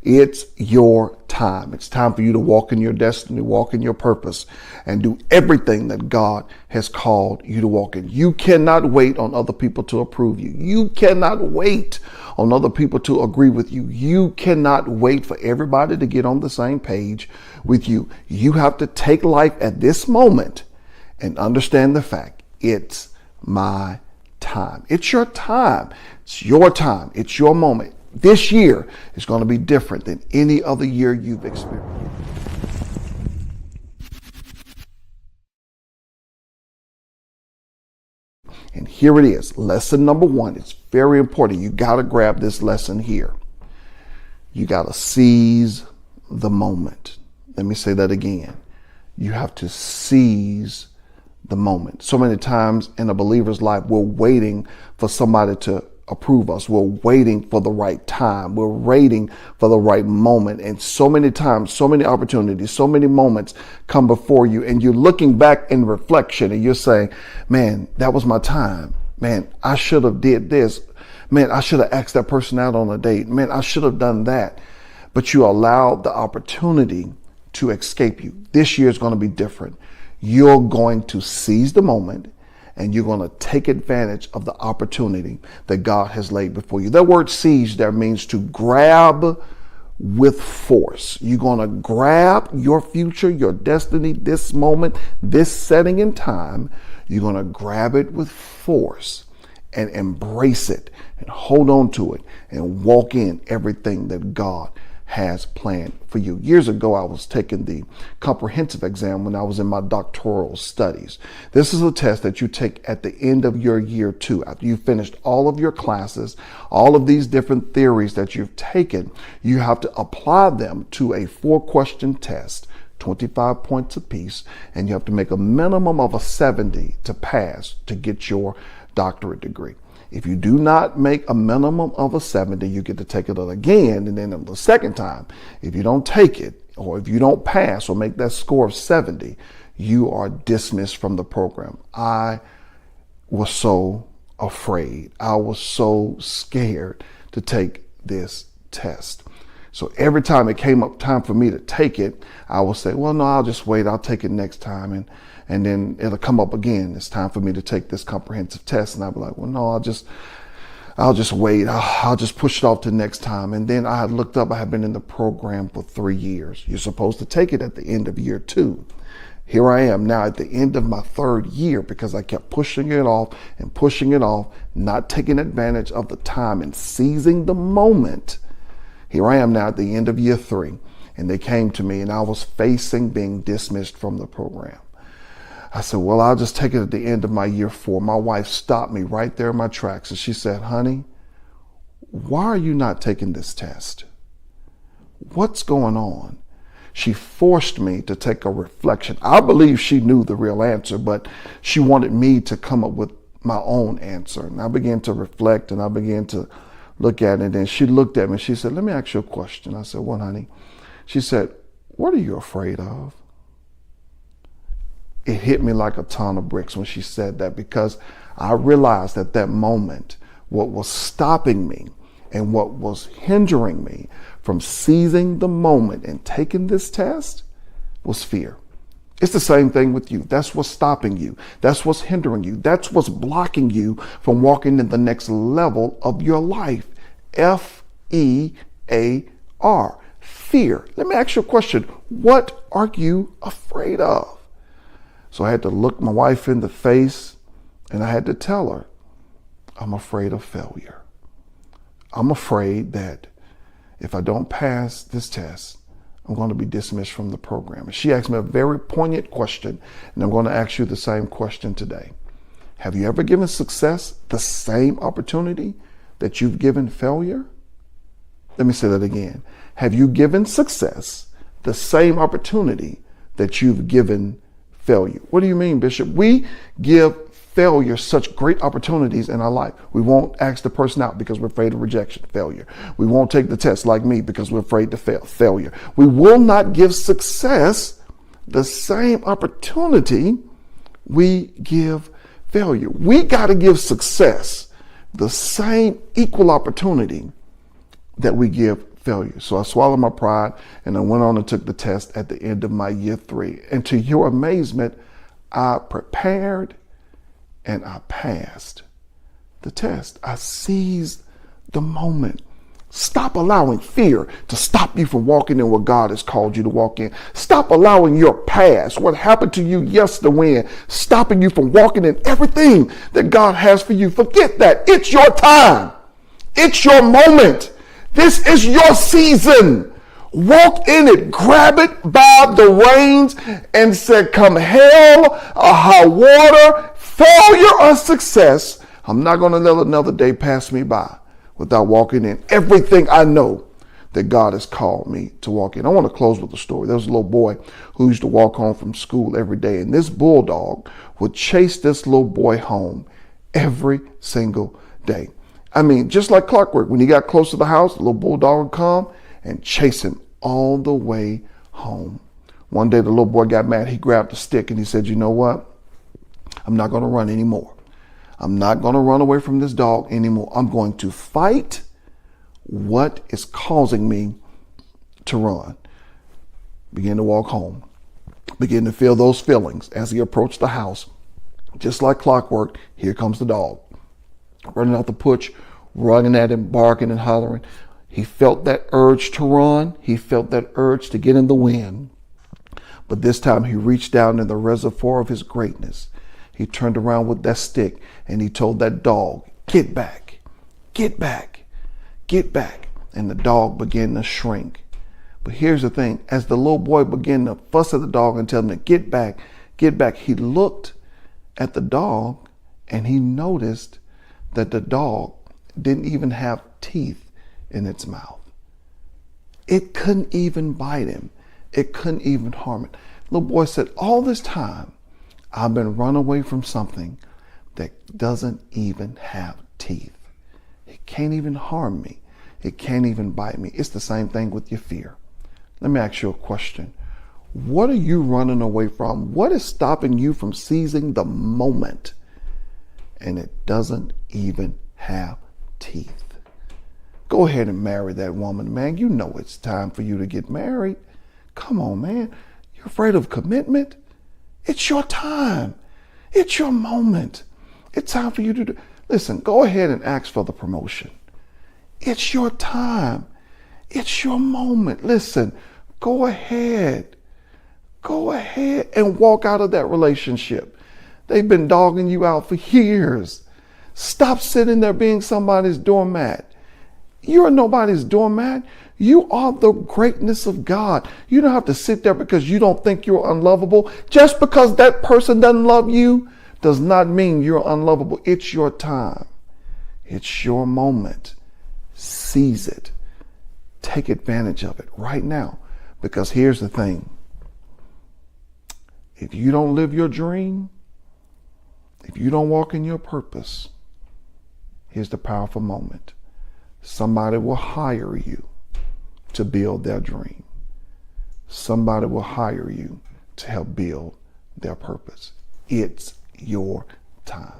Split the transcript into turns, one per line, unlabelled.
It's your time. It's time for you to walk in your destiny, walk in your purpose, and do everything that God has called you to walk in. You cannot wait on other people to approve you. You cannot wait on other people to agree with you. You cannot wait for everybody to get on the same page with you. You have to take life at this moment and understand the fact it's my time. It's your time. It's your time. It's your moment. This year is going to be different than any other year you've experienced. And here it is. Lesson number one. It's very important. You got to grab this lesson here. You got to seize the moment. Let me say that again. You have to seize the moment. So many times in a believer's life, we're waiting for somebody to approve us. We're waiting for the right time. We're waiting for the right moment. And so many times, so many opportunities, so many moments come before you, and you're looking back in reflection and you're saying, man, that was my time. Man, I should have did this. Man, I should have asked that person out on a date. Man, I should have done that. But you allowed the opportunity to escape you. This year is going to be different. You're going to seize the moment, and you're going to take advantage of the opportunity that God has laid before you. That word seize there means to grab with force. You're going to grab your future, your destiny, this moment, this setting in time. You're going to grab it with force and embrace it and hold on to it and walk in everything that God has planned for you. Years ago, I was taking the comprehensive exam when I was in my doctoral studies. This is a test that you take at the end of your year 2. After you've finished all of your classes, all of these different theories that you've taken, you have to apply them to a 4-question test, 25 points apiece, and you have to make a minimum of a 70 to pass to get your doctorate degree. If you do not make a minimum of a 70, you get to take it again. And then the second time, if you don't take it, or if you don't pass or make that score of 70, you are dismissed from the program. I was so afraid. I was so scared to take this test. So every time it came up time for me to take it, I would say, well, no, I'll just wait. I'll take it next time. And then it'll come up again. It's time for me to take this comprehensive test. And I'll be like, well, no, I'll just wait. I'll just push it off to next time. And then I had looked up, I had been in the program for 3 years. You're supposed to take it at the end of year 2. Here I am now at the end of my 3rd year because I kept pushing it off and pushing it off, not taking advantage of the time and seizing the moment. Here I am now at the end of year 3. And they came to me and I was facing being dismissed from the program. I said, well, I'll just take it at the end of my year 4. My wife stopped me right there in my tracks. And she said, honey, why are you not taking this test? What's going on? She forced me to take a reflection. I believe she knew the real answer, but she wanted me to come up with my own answer. And I began to reflect and I began to look at it. And she looked at me and she said, let me ask you a question. I said, what, honey? She said, what are you afraid of? It hit me like a ton of bricks when she said that, because I realized at that moment what was stopping me and what was hindering me from seizing the moment and taking this test was fear. It's the same thing with you. That's what's stopping you. That's what's hindering you. That's what's blocking you from walking in the next level of your life. F-E-A-R. Fear. Let me ask you a question. What are you afraid of? So I had to look my wife in the face and I had to tell her, I'm afraid of failure. I'm afraid that if I don't pass this test, I'm going to be dismissed from the program. And she asked me a very poignant question, and I'm going to ask you the same question today. Have you ever given success the same opportunity that you've given failure? Let me say that again. Have you given success the same opportunity that you've given failure? What do you mean, Bishop? We give failure such great opportunities in our life. We won't ask the person out because we're afraid of rejection, failure. We won't take the test like me because we're afraid to fail, failure. We will not give success the same opportunity we give failure. We got to give success the same equal opportunity that we give failure. So I swallowed my pride and I went on and took the test at the end of my year 3. And to your amazement, I prepared and I passed the test. I seized the moment. Stop allowing fear to stop you from walking in what God has called you to walk in. Stop allowing your past, what happened to you yesterday, stopping you from walking in everything that God has for you. Forget that. It's your time. It's your moment. This is your season. Walk in it. Grab it by the reins and say, come hell or high water, failure or success, I'm not going to let another day pass me by without walking in everything I know that God has called me to walk in. I want to close with a story. There was a little boy who used to walk home from school every day, and this bulldog would chase this little boy home every single day. I mean, just like clockwork, when he got close to the house, the little bulldog would come and chase him all the way home. One day, the little boy got mad. He grabbed a stick and he said, you know what? I'm not going to run anymore. I'm not going to run away from this dog anymore. I'm going to fight what is causing me to run. Begin to walk home. Begin to feel those feelings as he approached the house. Just like clockwork, here comes the dog. Running out the porch, running at him, barking and hollering. He felt that urge to run. He felt that urge to get in the wind. But this time he reached down in the reservoir of his greatness. He turned around with that stick and he told that dog, get back, get back, get back. And the dog began to shrink. But here's the thing, as the little boy began to fuss at the dog and tell him to get back, he looked at the dog and he noticed that the dog didn't even have teeth in its mouth. It couldn't even bite him. It couldn't even harm it. The little boy said, all this time, I've been run away from something that doesn't even have teeth. It can't even harm me. It can't even bite me. It's the same thing with your fear. Let me ask you a question. What are you running away from? What is stopping you from seizing the moment? And it doesn't even have teeth. Go ahead and marry that woman, man. You know it's time for you to get married. Come on, man. You're afraid of commitment? It's your time. It's your moment. It's time for you to do. Listen, go ahead and ask for the promotion. It's your time. It's your moment. Listen, go ahead. Go ahead and walk out of that relationship. They've been dogging you out for years. Stop sitting there being somebody's doormat. You're nobody's doormat. You are the greatness of God. You don't have to sit there because you don't think you're unlovable. Just because that person doesn't love you does not mean you're unlovable. It's your time. It's your moment. Seize it. Take advantage of it right now. Because here's the thing. If you don't live your dream, if you don't walk in your purpose, here's the powerful moment. Somebody will hire you to build their dream. Somebody will hire you to help build their purpose. It's your time.